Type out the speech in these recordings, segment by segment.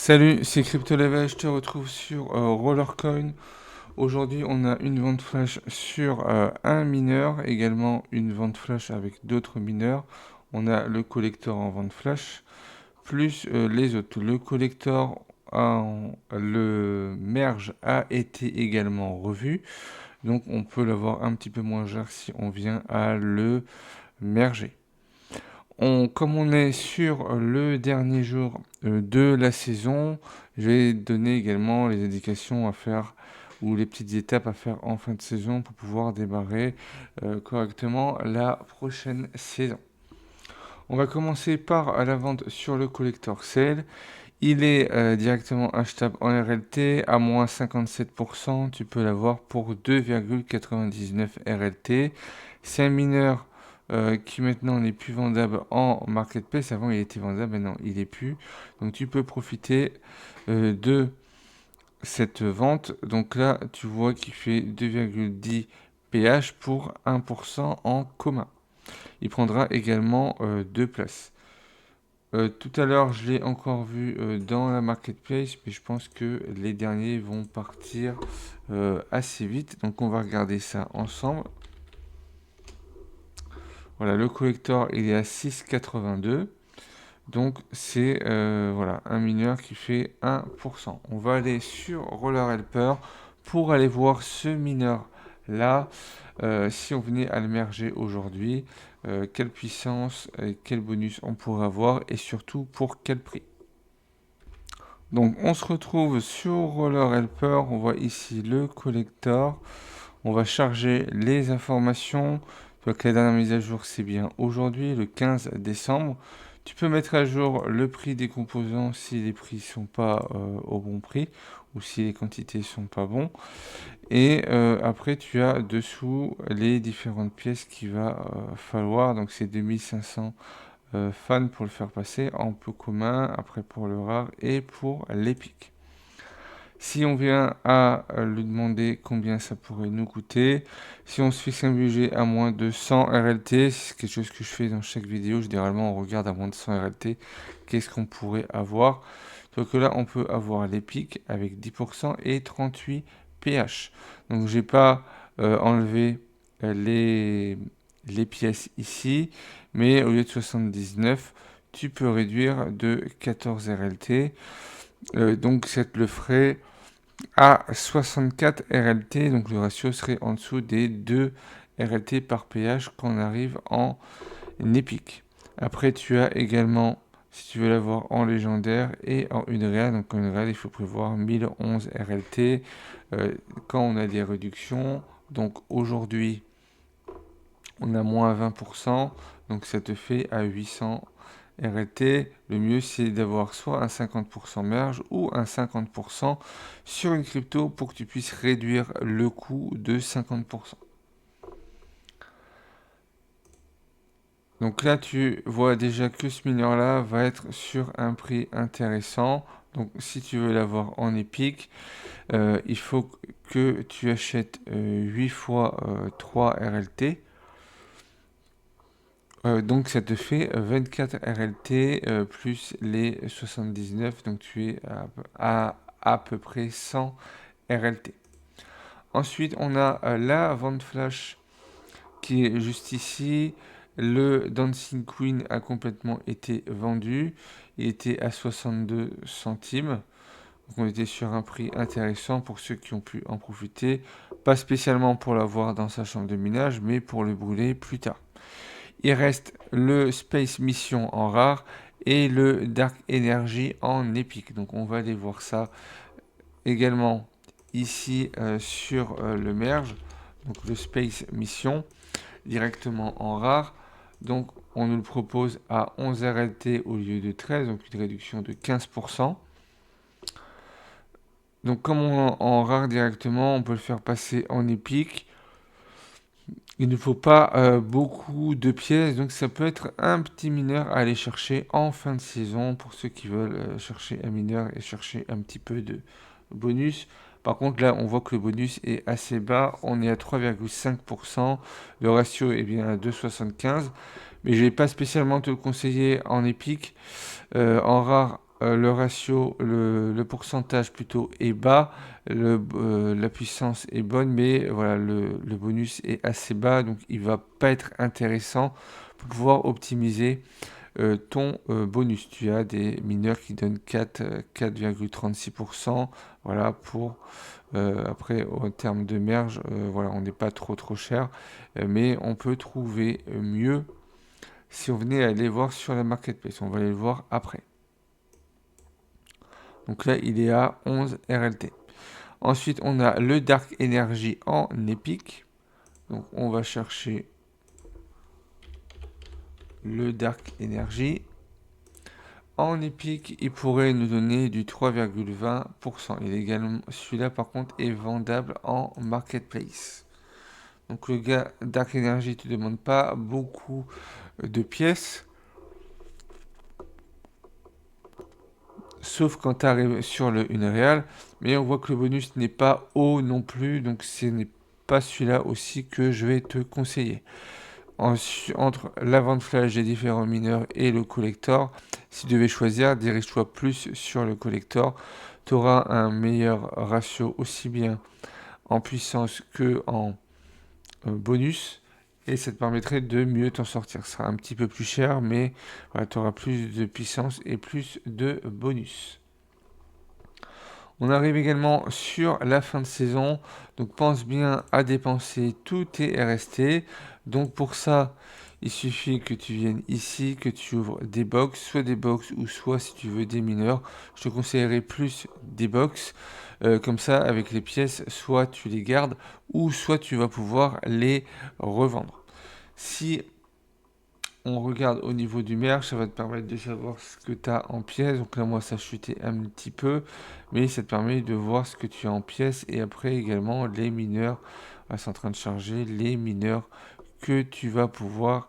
Salut, c'est CryptoLevel, je te retrouve sur Rollercoin. Aujourd'hui, on a une vente flash sur un mineur, également une vente flash avec d'autres mineurs. On a le collector en vente flash, plus les autres. Le collector, le merge a été également revu, donc on peut l'avoir un petit peu moins cher si on vient à le merger. Comme on est sur le dernier jour de la saison, je vais donner également les indications à faire ou les petites étapes à faire en fin de saison pour pouvoir démarrer correctement la prochaine saison. On va commencer par la vente sur le collector sale. Il est directement achetable en RLT à moins 57%. Tu peux l'avoir pour 2,99 RLT. C'est un mineur qui maintenant n'est plus vendable en marketplace. Avant, il était vendable, maintenant, il n'est plus. Donc, tu peux profiter de cette vente. Donc là, tu vois qu'il fait 2,10 PH pour 1% en commun. Il prendra également deux places. Tout à l'heure, je l'ai encore vu dans la marketplace, mais je pense que les derniers vont partir assez vite. Donc, on va regarder ça ensemble. Voilà, le collector, il est à 6,82. Donc, c'est voilà, un mineur qui fait 1%. On va aller sur Roller Helper pour aller voir ce mineur-là. Si on venait à le merger aujourd'hui, quelle puissance, quel bonus on pourrait avoir et surtout pour quel prix. Donc on se retrouve sur Roller Helper, on voit ici le collector, on va charger les informations. Donc la dernière mise à jour c'est bien aujourd'hui, le 15 décembre. Tu peux mettre à jour le prix des composants si les prix sont pas au bon prix ou si les quantités sont pas bons. Et après tu as dessous les différentes pièces qu'il va falloir. Donc c'est 2500 fan pour le faire passer en peu commun, après pour le rare et pour l'épique. Si on vient à lui demander combien ça pourrait nous coûter, si on se fixe un budget à moins de 100 RLT, c'est quelque chose que je fais dans chaque vidéo, généralement on regarde à moins de 100 RLT, qu'est-ce qu'on pourrait avoir. Donc là on peut avoir l'épique avec 10% et 38 pH. Donc j'ai pas enlevé les pièces ici, mais au lieu de 79, tu peux réduire de 14 RLT. Donc ça te le ferait à 64 RLT, donc le ratio serait en dessous des 2 RLT par pH quand on arrive en épique. Après tu as également, si tu veux l'avoir en légendaire et en une réal, donc en une réal il faut prévoir 1011 RLT quand on a des réductions. Donc aujourd'hui on a moins 20%, donc ça te fait à 800 RLT. Le mieux, c'est d'avoir soit un 50% merge ou un 50% sur une crypto pour que tu puisses réduire le coût de 50%. Donc là, tu vois déjà que ce mineur-là va être sur un prix intéressant. Donc si tu veux l'avoir en épique, il faut que tu achètes 8 fois 3 RLT. Donc ça te fait 24 RLT plus les 79, donc tu es à peu près 100 RLT. Ensuite, on a la vente flash qui est juste ici. Le Dancing Queen a complètement été vendu. Il était à 62 centimes. Donc on était sur un prix intéressant pour ceux qui ont pu en profiter. Pas spécialement pour l'avoir dans sa chambre de minage, mais pour le brûler plus tard. Il reste le Space Mission en rare et le Dark Energy en épique. Donc on va aller voir ça également ici sur le merge. Donc le Space Mission directement en rare. Donc on nous le propose à 11 RLT au lieu de 13, donc une réduction de 15%. Donc comme on en rare directement, on peut le faire passer en épique. Il ne faut pas beaucoup de pièces, donc ça peut être un petit mineur à aller chercher en fin de saison pour ceux qui veulent chercher un mineur et chercher un petit peu de bonus. Par contre, là, on voit que le bonus est assez bas. On est à 3,5%. Le ratio est bien à 2,75. Mais je vais pas spécialement te le conseiller en épique. En rare, le ratio, le pourcentage plutôt est bas, la puissance est bonne, mais voilà, le bonus est assez bas, donc il va pas être intéressant pour pouvoir optimiser ton bonus. Tu as des mineurs qui donnent 4,36%. Voilà, après, en termes de merge, voilà, on n'est pas trop cher, mais on peut trouver mieux si on venait aller voir sur la marketplace. On va aller le voir après. Donc là, il est à 11 RLT. Ensuite, on a le Dark Energy en épique. Donc on va chercher le Dark Energy. En épique, il pourrait nous donner du 3,20%. Il est également, celui-là par contre est vendable en marketplace. Donc le gars Dark Energy ne te demande pas beaucoup de pièces, sauf quand tu arrives sur le une réal. Mais on voit que le bonus n'est pas haut non plus, donc ce n'est pas celui-là aussi que je vais te conseiller. Entre la vente flash des différents mineurs et le collector, si tu devais choisir, dirige-toi plus sur le collector. Tu auras un meilleur ratio aussi bien en puissance que en bonus. Et ça te permettrait de mieux t'en sortir. Ce sera un petit peu plus cher, mais voilà, tu auras plus de puissance et plus de bonus. On arrive également sur la fin de saison, donc pense bien à dépenser tous tes RST. Donc pour ça, il suffit que tu viennes ici, que tu ouvres des box, soit des box ou soit si tu veux des mineurs. Je te conseillerais plus des box. Comme ça, avec les pièces, soit tu les gardes ou soit tu vas pouvoir les revendre. Si on regarde au niveau du merge, ça va te permettre de savoir ce que tu as en pièces. Donc là, moi, ça a chuté un petit peu, mais ça te permet de voir ce que tu as en pièces. Et après, également, les mineurs, c'est en train de charger, les mineurs que tu vas pouvoir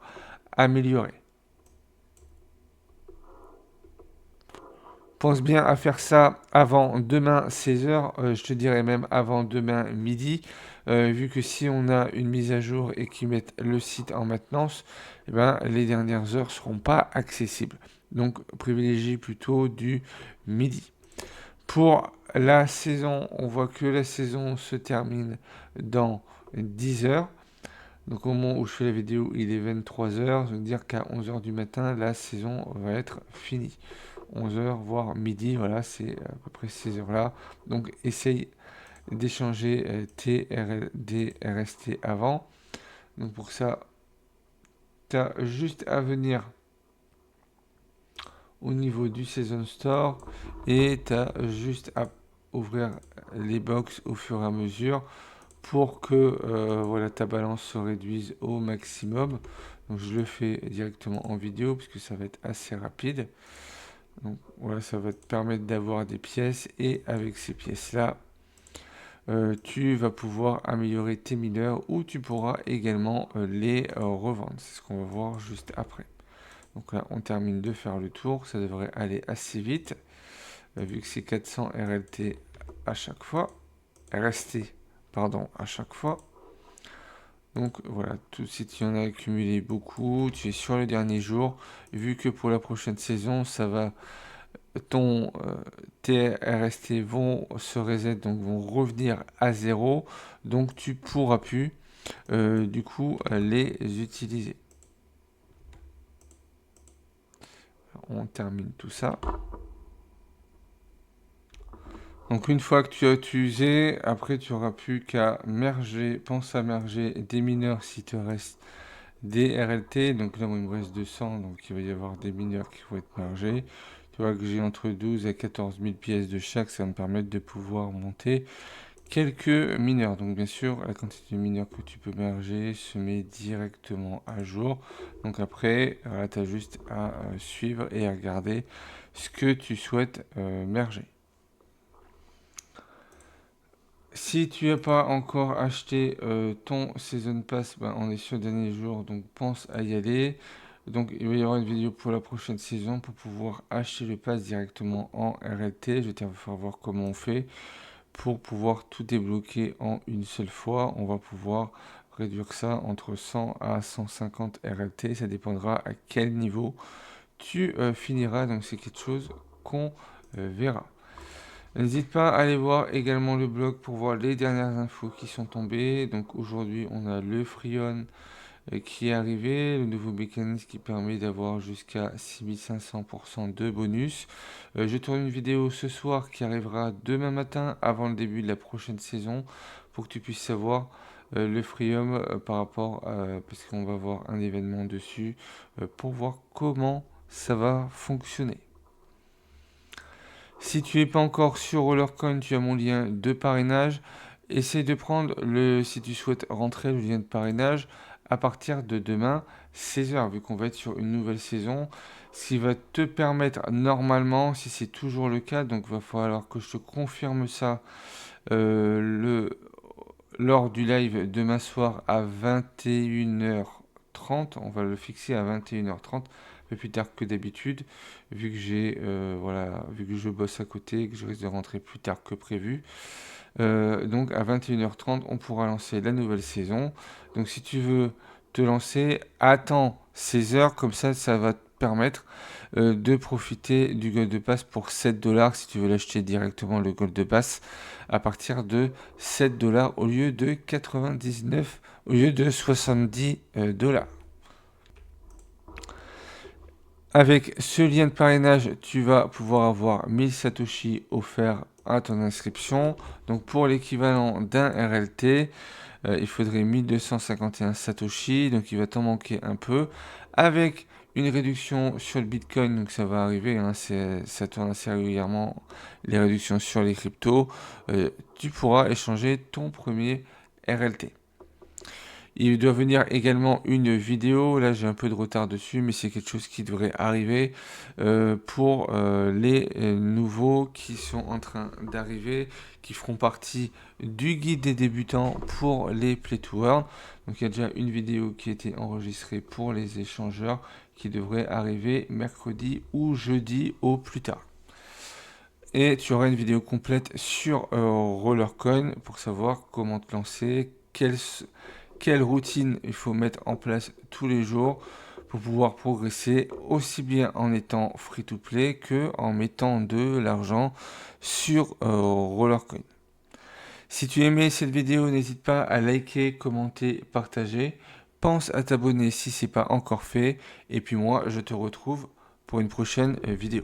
améliorer. Pense bien à faire ça avant demain 16h, je te dirais même avant demain midi, vu que si on a une mise à jour et qu'ils mettent le site en maintenance, eh ben, les dernières heures ne seront pas accessibles. Donc privilégie plutôt du midi. Pour la saison, on voit que la saison se termine dans 10 heures. Donc au moment où je fais la vidéo, il est 23 heures. Ça veut dire qu'à 11 heures du matin, la saison va être finie. 11 heures, voire midi, voilà, c'est à peu près ces heures-là. Donc essaye d'échanger tes des RST avant. Donc pour ça, tu as juste à venir au niveau du Season Store et tu as juste à ouvrir les box au fur et à mesure pour que voilà, ta balance se réduise au maximum. Donc je le fais directement en vidéo puisque ça va être assez rapide. Donc voilà, ça va te permettre d'avoir des pièces et avec ces pièces-là, tu vas pouvoir améliorer tes mineurs ou tu pourras également les revendre. C'est ce qu'on va voir juste après. Donc là, on termine de faire le tour. Ça devrait aller assez vite vu que c'est 400 RLT à chaque fois. RST, pardon, à chaque fois. Donc voilà, tout de suite, il y en a accumulé beaucoup. Tu es sur le dernier jour. Vu que pour la prochaine saison, tes RST vont se reset, donc vont revenir à zéro. Donc tu pourras plus du coup les utiliser. On termine tout ça. Donc une fois que tu as utilisé, après tu n'auras plus qu'à merger, pense à merger des mineurs s'il te reste des RLT. Donc là, moi, il me reste 200, donc il va y avoir des mineurs qui vont être mergés. Tu vois que j'ai entre 12 et 14 000 pièces de chaque, ça va me permettre de pouvoir monter quelques mineurs. Donc bien sûr, la quantité de mineurs que tu peux merger se met directement à jour. Donc après, voilà, tu as juste à suivre et à regarder ce que tu souhaites merger. Si tu n'as pas encore acheté ton Season Pass, ben, on est sur le dernier jour, donc pense à y aller. Donc il va y avoir une vidéo pour la prochaine saison pour pouvoir acheter le pass directement en RLT. Je vais te faire voir comment on fait pour pouvoir tout débloquer en une seule fois. On va pouvoir réduire ça entre 100 à 150 RLT. Ça dépendra à quel niveau tu finiras. Donc c'est quelque chose qu'on verra. N'hésite pas à aller voir également le blog pour voir les dernières infos qui sont tombées. Donc aujourd'hui, on a le Freon qui est arrivé, le nouveau mécanisme qui permet d'avoir jusqu'à 6500% de bonus. Je tourne une vidéo ce soir qui arrivera demain matin avant le début de la prochaine saison pour que tu puisses savoir le Freon par rapport parce qu'on va voir un événement dessus pour voir comment ça va fonctionner. Si tu n'es pas encore sur Rollercoin, tu as mon lien de parrainage. Essaye de prendre si tu souhaites rentrer le lien de parrainage à partir de demain 16h, vu qu'on va être sur une nouvelle saison. Ce qui va te permettre normalement, si c'est toujours le cas, donc il va falloir que je te confirme ça lors du live demain soir à 21h30. On va le fixer à 21h30. Un peu plus tard que d'habitude, vu que vu que je bosse à côté et que je risque de rentrer plus tard que prévu. Donc à 21h30, on pourra lancer la nouvelle saison. Donc si tu veux te lancer, attends 16h, comme ça va te permettre de profiter du Gold Pass pour 7$ si tu veux l'acheter directement le Gold Pass à partir de 7$ au lieu de 99, au lieu de 70$. Avec ce lien de parrainage, tu vas pouvoir avoir 1000 Satoshi offerts à ton inscription. Donc pour l'équivalent d'un RLT, il faudrait 1251 Satoshi, donc il va t'en manquer un peu. Avec une réduction sur le Bitcoin, donc ça va arriver, hein, ça tourne assez régulièrement, les réductions sur les cryptos, tu pourras échanger ton premier RLT. Il doit venir également une vidéo, là j'ai un peu de retard dessus, mais c'est quelque chose qui devrait arriver pour les nouveaux qui sont en train d'arriver, qui feront partie du guide des débutants pour les Play to Earn. Donc il y a déjà une vidéo qui a été enregistrée pour les échangeurs qui devrait arriver mercredi ou jeudi au plus tard. Et tu auras une vidéo complète sur Rollercoin pour savoir comment te lancer, quelle routine il faut mettre en place tous les jours pour pouvoir progresser aussi bien en étant free-to-play que en mettant de l'argent sur Rollercoin. Si tu aimais cette vidéo, n'hésite pas à liker, commenter, partager. Pense à t'abonner si ce n'est pas encore fait. Et puis moi, je te retrouve pour une prochaine vidéo.